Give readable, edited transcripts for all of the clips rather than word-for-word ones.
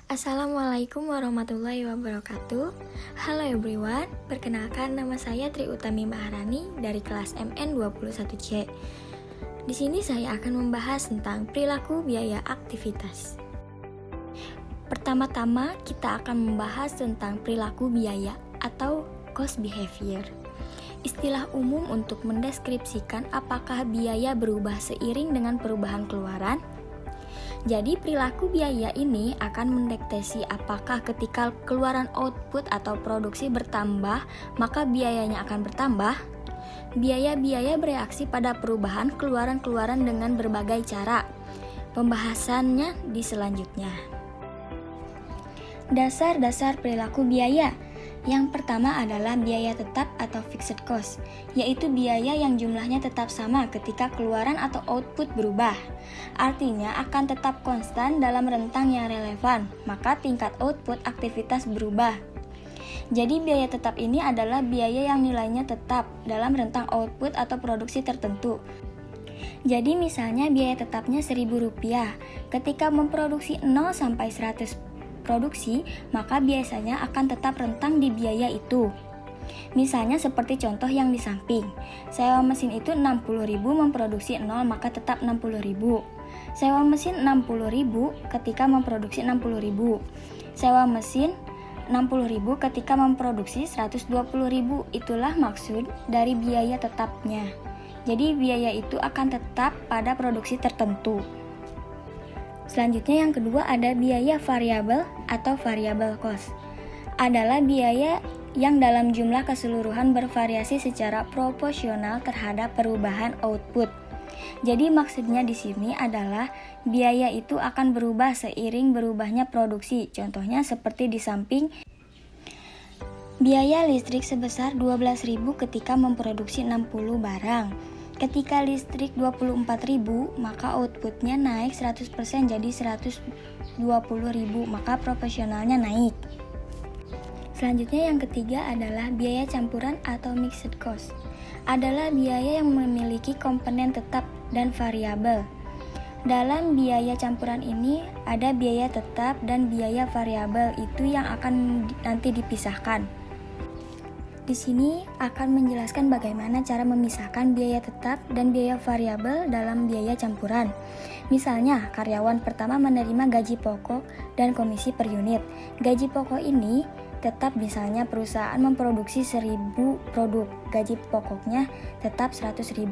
Assalamualaikum warahmatullahi wabarakatuh. Halo everyone, perkenalkan nama saya Tri Utami Maharani dari kelas MN21C. Di sini saya akan membahas tentang perilaku biaya aktivitas. Pertama-tama kita akan membahas tentang perilaku biaya atau cost behavior. Istilah umum untuk mendeskripsikan apakah biaya berubah seiring dengan perubahan keluaran. Jadi perilaku biaya ini akan mendeteksi apakah ketika keluaran output atau produksi bertambah, maka biayanya akan bertambah. Biaya-biaya bereaksi pada perubahan keluaran-keluaran dengan berbagai cara. Pembahasannya di selanjutnya. Dasar-dasar perilaku biaya. Yang pertama adalah biaya tetap atau fixed cost, yaitu biaya yang jumlahnya tetap sama ketika keluaran atau output berubah. Artinya akan tetap konstan dalam rentang yang relevan, maka tingkat output aktivitas berubah. Jadi biaya tetap ini adalah biaya yang nilainya tetap dalam rentang output atau produksi tertentu. Jadi misalnya biaya tetapnya Rp1.000, ketika memproduksi 0 sampai 100 produksi, maka biasanya akan tetap rentang di biaya itu. Misalnya seperti contoh yang di samping, sewa mesin itu 60.000 memproduksi 0, maka tetap 60.000. Sewa mesin 60.000 ketika memproduksi 60.000. Sewa mesin 60.000 ketika memproduksi 120.000. Itulah maksud dari biaya tetapnya. Jadi biaya itu akan tetap pada produksi tertentu. Selanjutnya yang kedua ada biaya variabel atau variable cost. Adalah biaya yang dalam jumlah keseluruhan bervariasi secara proporsional terhadap perubahan output. Jadi maksudnya di sini adalah biaya itu akan berubah seiring berubahnya produksi. Contohnya seperti di samping, biaya listrik sebesar 12.000 ketika memproduksi 60 barang. Ketika listrik 24.000, maka outputnya naik 100% jadi 120.000, maka proporsionalnya naik. Selanjutnya yang ketiga adalah biaya campuran atau mixed cost. Adalah biaya yang memiliki komponen tetap dan variabel. Dalam biaya campuran ini ada biaya tetap dan biaya variabel, itu yang akan nanti dipisahkan. Di sini akan menjelaskan bagaimana cara memisahkan biaya tetap dan biaya variabel dalam biaya campuran. Misalnya, karyawan pertama menerima gaji pokok dan komisi per unit. Gaji pokok ini tetap, misalnya perusahaan memproduksi 1.000 produk, gaji pokoknya tetap 100.000.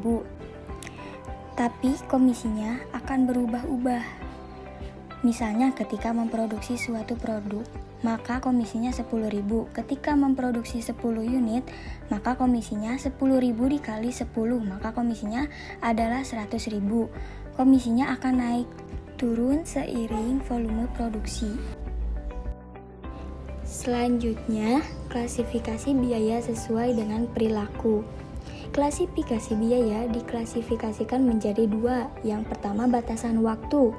Tapi komisinya akan berubah-ubah. Misalnya ketika memproduksi suatu produk, maka komisinya 10.000. Ketika memproduksi 10 unit, maka komisinya 10.000 dikali 10, maka komisinya adalah 100.000. Komisinya akan naik turun seiring volume produksi. Selanjutnya, klasifikasi biaya sesuai dengan perilaku. Klasifikasi biaya diklasifikasikan menjadi dua. Yang pertama, batasan waktu.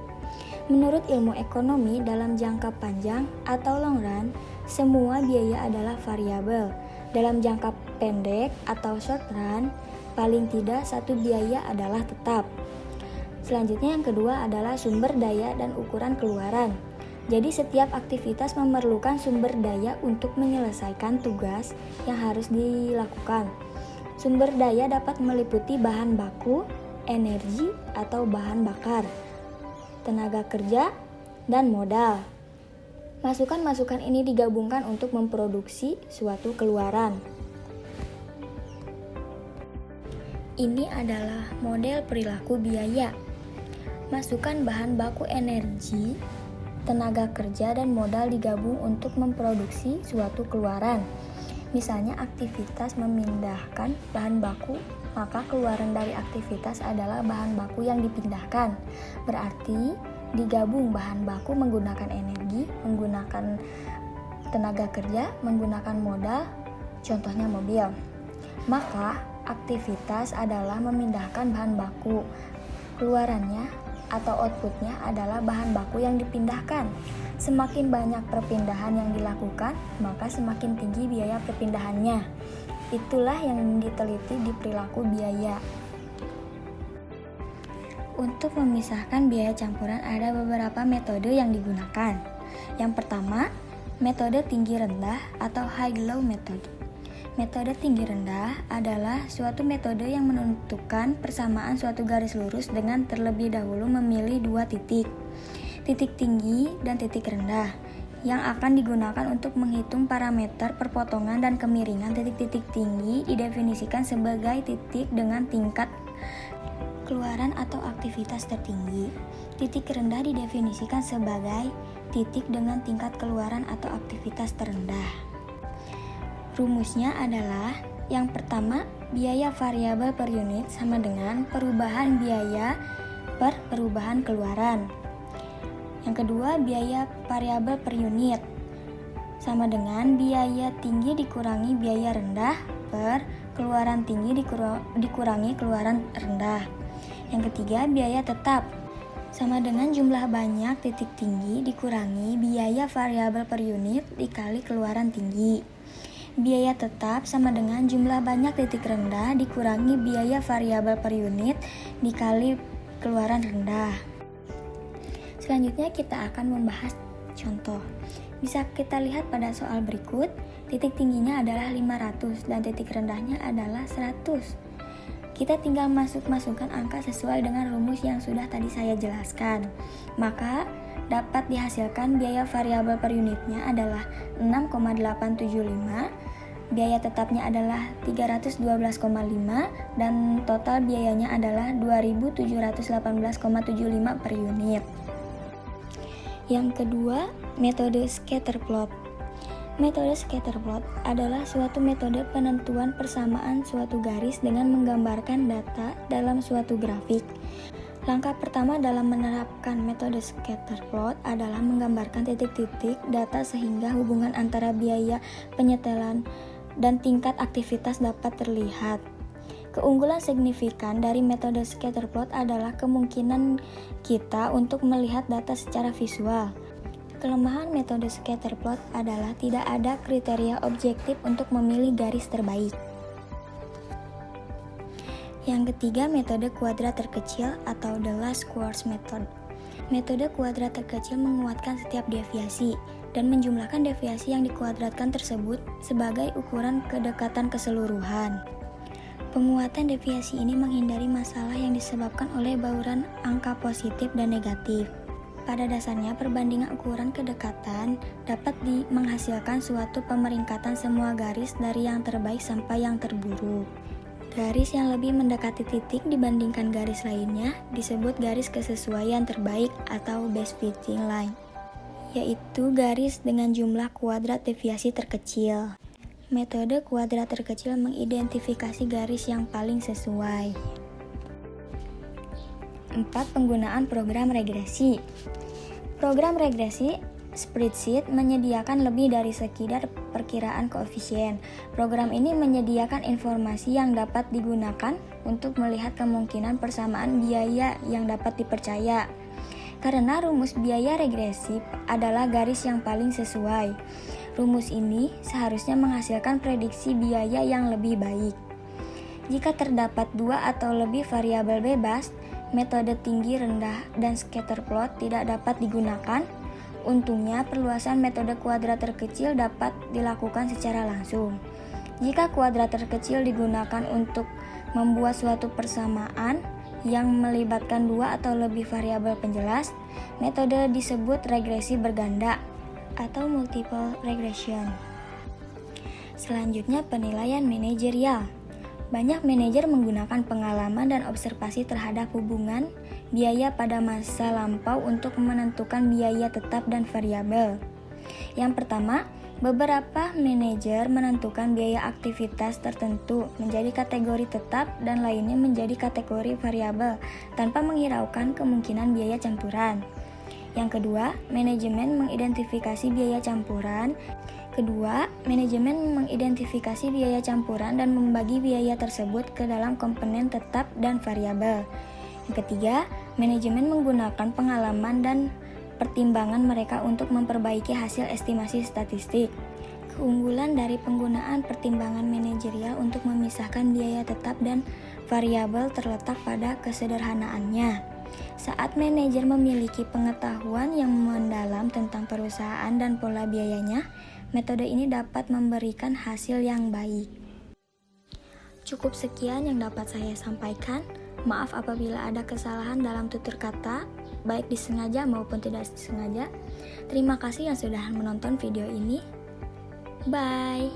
Menurut ilmu ekonomi, dalam jangka panjang atau long run, semua biaya adalah variabel. Dalam jangka pendek atau short run, paling tidak satu biaya adalah tetap. Selanjutnya yang kedua adalah sumber daya dan ukuran keluaran. Jadi setiap aktivitas memerlukan sumber daya untuk menyelesaikan tugas yang harus dilakukan. Sumber daya dapat meliputi bahan baku, energi atau bahan bakar, tenaga kerja, dan modal. Masukan-masukan ini digabungkan untuk memproduksi suatu keluaran. Ini adalah model perilaku biaya. Masukan bahan baku, energi, tenaga kerja, dan modal digabung untuk memproduksi suatu keluaran. Misalnya aktivitas memindahkan bahan baku, maka keluaran dari aktivitas adalah bahan baku yang dipindahkan. Berarti digabung bahan baku menggunakan energi, menggunakan tenaga kerja, menggunakan modal, contohnya mobil. Maka aktivitas adalah memindahkan bahan baku. Keluarannya atau outputnya adalah bahan baku yang dipindahkan. Semakin banyak perpindahan yang dilakukan, maka semakin tinggi biaya perpindahannya. Itulah yang diteliti di perilaku biaya. Untuk memisahkan biaya campuran ada beberapa metode yang digunakan. Yang pertama, metode tinggi rendah atau high-low method. Metode tinggi rendah adalah suatu metode yang menentukan persamaan suatu garis lurus dengan terlebih dahulu memilih dua titik tinggi dan titik rendah, yang akan digunakan untuk menghitung parameter perpotongan dan kemiringan. Titik-titik tinggi didefinisikan sebagai titik dengan tingkat keluaran atau aktivitas tertinggi. Titik rendah didefinisikan sebagai titik dengan tingkat keluaran atau aktivitas terendah. Rumusnya adalah yang pertama, biaya variabel per unit sama dengan perubahan biaya per perubahan keluaran. Yang kedua, biaya variabel per unit sama dengan biaya tinggi dikurangi biaya rendah per keluaran tinggi dikurangi keluaran rendah. Yang ketiga, biaya tetap sama dengan jumlah banyak titik tinggi dikurangi biaya variabel per unit dikali keluaran tinggi. Biaya tetap sama dengan jumlah banyak titik rendah dikurangi biaya variabel per unit dikali keluaran rendah. Selanjutnya kita akan membahas contoh. Bisa kita lihat pada soal berikut, titik tingginya adalah 500 dan titik rendahnya adalah 100. Kita tinggal masukkan angka sesuai dengan rumus yang sudah tadi saya jelaskan. Maka dapat dihasilkan biaya variabel per unitnya adalah 6,875, biaya tetapnya adalah 312,5 dan total biayanya adalah 2.718,75 per unit. Yang kedua, metode scatter plot. Metode scatter plot adalah suatu metode penentuan persamaan suatu garis dengan menggambarkan data dalam suatu grafik. Langkah pertama dalam menerapkan metode scatter plot adalah menggambarkan titik-titik data sehingga hubungan antara biaya penyetelan dan tingkat aktivitas dapat terlihat. Keunggulan signifikan dari metode scatter plot adalah kemungkinan kita untuk melihat data secara visual. Kelemahan metode scatter plot adalah tidak ada kriteria objektif untuk memilih garis terbaik. Yang ketiga, metode kuadrat terkecil atau the least squares method. Metode kuadrat terkecil menguatkan setiap deviasi dan menjumlahkan deviasi yang dikuadratkan tersebut sebagai ukuran kedekatan keseluruhan. Penguatan deviasi ini menghindari masalah yang disebabkan oleh bauran angka positif dan negatif. Pada dasarnya, perbandingan ukuran kedekatan dapat menghasilkan suatu pemeringkatan semua garis dari yang terbaik sampai yang terburuk. Garis yang lebih mendekati titik dibandingkan garis lainnya disebut garis kesesuaian terbaik atau best fitting line, yaitu garis dengan jumlah kuadrat deviasi terkecil. Metode kuadrat terkecil mengidentifikasi garis yang paling sesuai. 4. Penggunaan program regresi. Program regresi spreadsheet menyediakan lebih dari sekedar perkiraan koefisien. Program ini menyediakan informasi yang dapat digunakan untuk melihat kemungkinan persamaan biaya yang dapat dipercaya. Karena rumus biaya regresif adalah garis yang paling sesuai. Rumus ini seharusnya menghasilkan prediksi biaya yang lebih baik. Jika terdapat dua atau lebih variabel bebas, metode tinggi, rendah, dan scatter plot tidak dapat digunakan. Untungnya, perluasan metode kuadrat terkecil dapat dilakukan secara langsung. Jika kuadrat terkecil digunakan untuk membuat suatu persamaan yang melibatkan dua atau lebih variabel penjelas, metode disebut regresi berganda atau multiple regression. Selanjutnya, penilaian manajerial. Banyak manajer menggunakan pengalaman dan observasi terhadap hubungan biaya pada masa lampau untuk menentukan biaya tetap dan variabel. Yang pertama, beberapa manajer menentukan biaya aktivitas tertentu menjadi kategori tetap dan lainnya menjadi kategori variabel tanpa menghiraukan kemungkinan biaya campuran. Yang kedua, manajemen mengidentifikasi biaya campuran. Dan membagi biaya tersebut ke dalam komponen tetap dan variabel. Yang ketiga, manajemen menggunakan pengalaman dan pertimbangan mereka untuk memperbaiki hasil estimasi statistik. Keunggulan dari penggunaan pertimbangan manajerial untuk memisahkan biaya tetap dan variabel terletak pada kesederhanaannya. Saat manajer memiliki pengetahuan yang mendalam tentang perusahaan dan pola biayanya, metode ini dapat memberikan hasil yang baik. Cukup sekian yang dapat saya sampaikan. Maaf apabila ada kesalahan dalam tutur kata, baik disengaja maupun tidak disengaja. Terima kasih yang sudah menonton video ini. Bye.